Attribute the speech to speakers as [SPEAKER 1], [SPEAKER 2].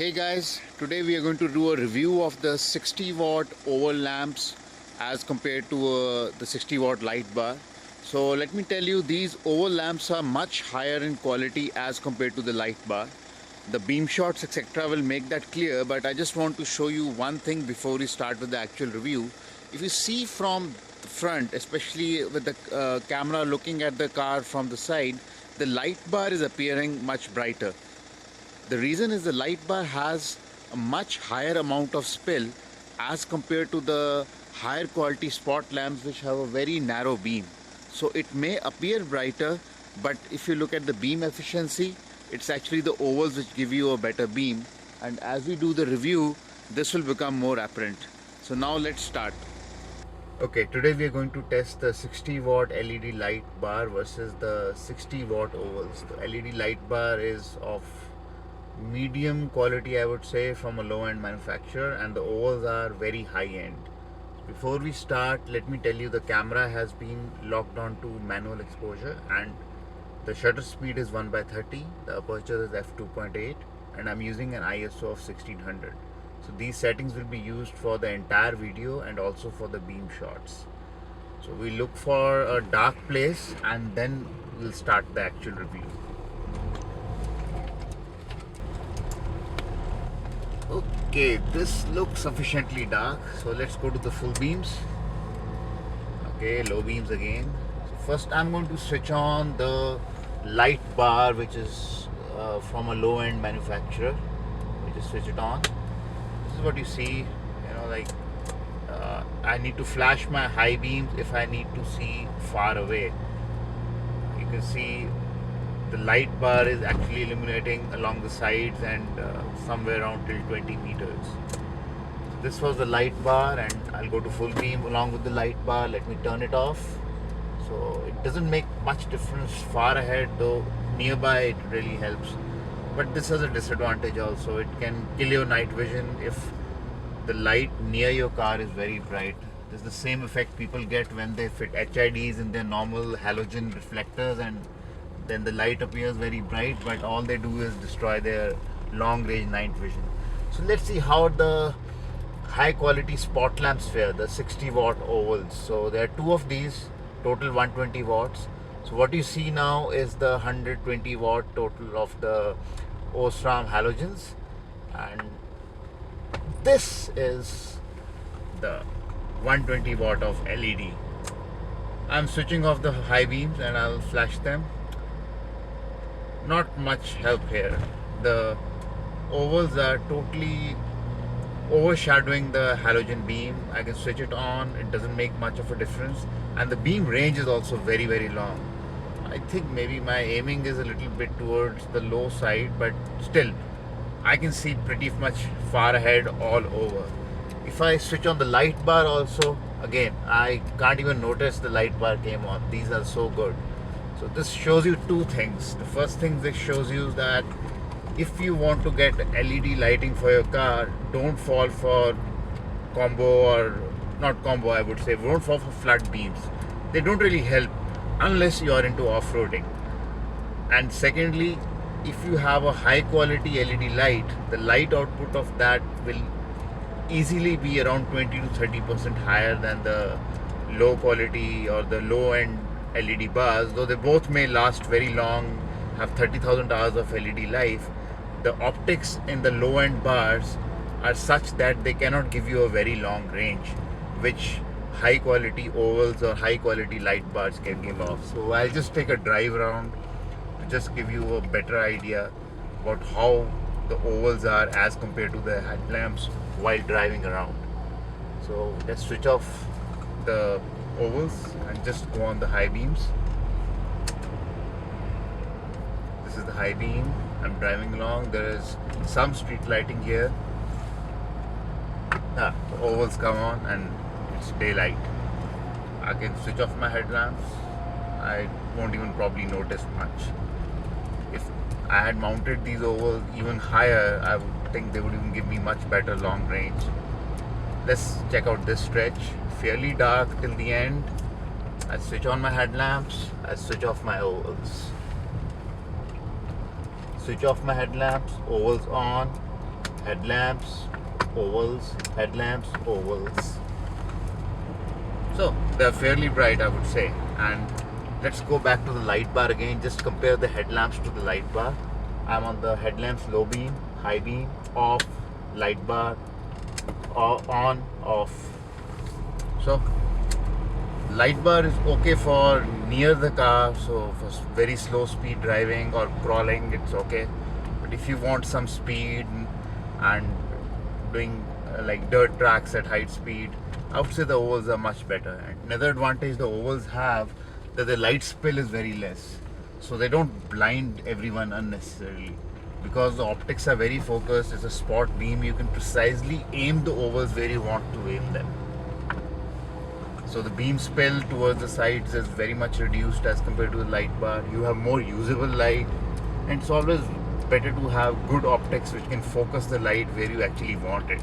[SPEAKER 1] Hey guys, today we are going to do a review of the 60 watt oval lamps as compared to the 60 watt light bar. So let me tell you, these oval lamps are much higher in quality as compared to the light bar. The beam shots etc. will make that clear, but I just want to show you one thing before we start with the actual review. If you see from the front, especially with the camera looking at the car from the side, the light bar is appearing much brighter. The reason is the light bar has a much higher amount of spill as compared to the higher quality spot lamps which have a very narrow beam. So it may appear brighter, but if you look at the beam efficiency, it's actually the ovals which give you a better beam. And as we do the review, this will become more apparent. So now let's start. Okay, today we are going to test the 60 watt LED light bar versus the 60 watt ovals. The LED light bar is of medium quality, I would say, from a low-end manufacturer, and the ovals are very high-end. Before we start, let me tell you the camera has been locked on to manual exposure and the shutter speed is 1/30, the aperture is f2.8, and I'm using an ISO of 1600. So these settings will be used for the entire video and also for the beam shots. So we look for a dark place and then we'll start the actual review. Okay, this looks sufficiently dark, so let's go to the full beams. Okay, low beams again. So first I'm going to switch on the light bar, which is from a low-end manufacturer. We just switch it on. This is what you see, I need to flash my high beams if I need to see far away. You can see the light bar is actually illuminating along the sides and somewhere around till 20 meters. This was the light bar, and I'll go to full beam along with the light bar. Let me turn it off. So it doesn't make much difference far ahead, though nearby it really helps. But this has a disadvantage also. It can kill your night vision if the light near your car is very bright. This is the same effect people get when they fit HIDs in their normal halogen reflectors, and then the light appears very bright, but all they do is destroy their long range night vision. So let's see how the high quality spot lamps fare, the 60 watt ovals. So there are two of these, total 120 watts. So what you see now is the 120 watt total of the Osram halogens, and this is the 120 watt of LED. I'm switching off the high beams and I'll flash them. Not much help here. The ovals are totally overshadowing the halogen beam. I can switch it on, it doesn't make much of a difference, and the beam range is also very long. I think maybe my aiming is a little bit towards the low side, but still I can see pretty much far ahead all over. If I switch on the light bar also, again I can't even notice the light bar came on. These are so good. So this shows you two things. The first thing this shows you is that if you want to get LED lighting for your car, don't fall for combo, or not combo I would say, don't fall for flood beams. They don't really help unless you are into off-roading. And secondly, if you have a high quality LED light, the light output of that will easily be around 20 to 30% higher than the low quality or the low end LED bars. Though they both may last very long, have 30,000 hours of LED life, the optics in the low end bars are such that they cannot give you a very long range, which high quality ovals or high quality light bars can give off. So I'll just take a drive around to just give you a better idea about how the ovals are as compared to the headlamps while driving around. So let's switch off the ovals and just go on the high beams. This is the high beam. I'm driving along. There is some street lighting here. The ovals come on and it's daylight. I can switch off my headlamps. I won't even probably notice much. If I had mounted these ovals even higher, I would think they would even give me much better long range. Let's check out this stretch. Fairly dark till the end. I switch on my headlamps. I switch off my ovals. Switch off my headlamps. Ovals on. headlamps, ovals, headlamps, ovals. So they're fairly bright, I would say. And let's go back to the light bar again. Just compare the headlamps to the light bar. I'm on the headlamps low beam, high beam, off, light bar, on, off. So light bar is okay for near the car, so for very slow speed driving or crawling, it's okay. But if you want some speed and doing like dirt tracks at high speed, I would say the ovals are much better. And another advantage the ovals have, that the light spill is very less, so they don't blind everyone unnecessarily. Because the optics are very focused, it's a spot beam, you can precisely aim the ovals where you want to aim them. So the beam spill towards the sides is very much reduced as compared to the light bar. You have more usable light, and it's always better to have good optics which can focus the light where you actually want it.